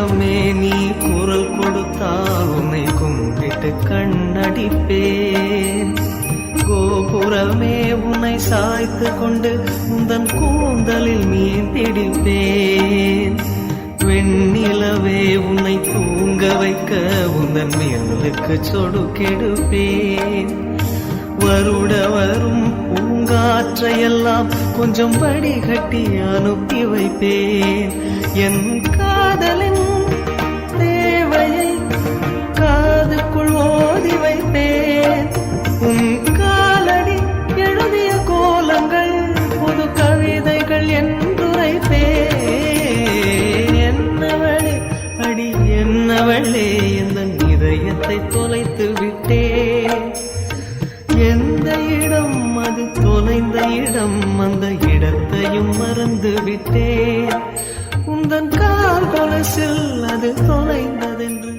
தெய்வமே நீ குரல் கொடுத்தால் உன்னை கும்பிட்டு கண்ணடிப்பேன். கோபுரமே உன்னை சாய்த்து கொண்டு உந்தன் கூந்தலில் மீன் பிடிப்பேன். வெண்ணிலவே உன்னை தூங்க வைக்க உந்தன் மேலுக்கு சொடுக்கெடுப்பேன். வருட வரும் பூங்காற்றையெல்லாம் கொஞ்சம் வடிகட்டி அனுப்பி வைப்பேன். என் காதலின் தேவையை காதுக்குள் ஓதி வைப்பேன். உன் காலடி எழுதிய கோலங்கள் புது கவிதைகள் என்றுரைப்பேன். என்னவளே அடி என்னவளே இந்த இதயத்தை தொலைத்து விட்டேன். எந்த இடம் அது தொலைந்த இடம், அந்த இடத்தையும் மறந்து விட்டேன். உந்தன் கால் கொலுசில் அது தொலைந்ததென்று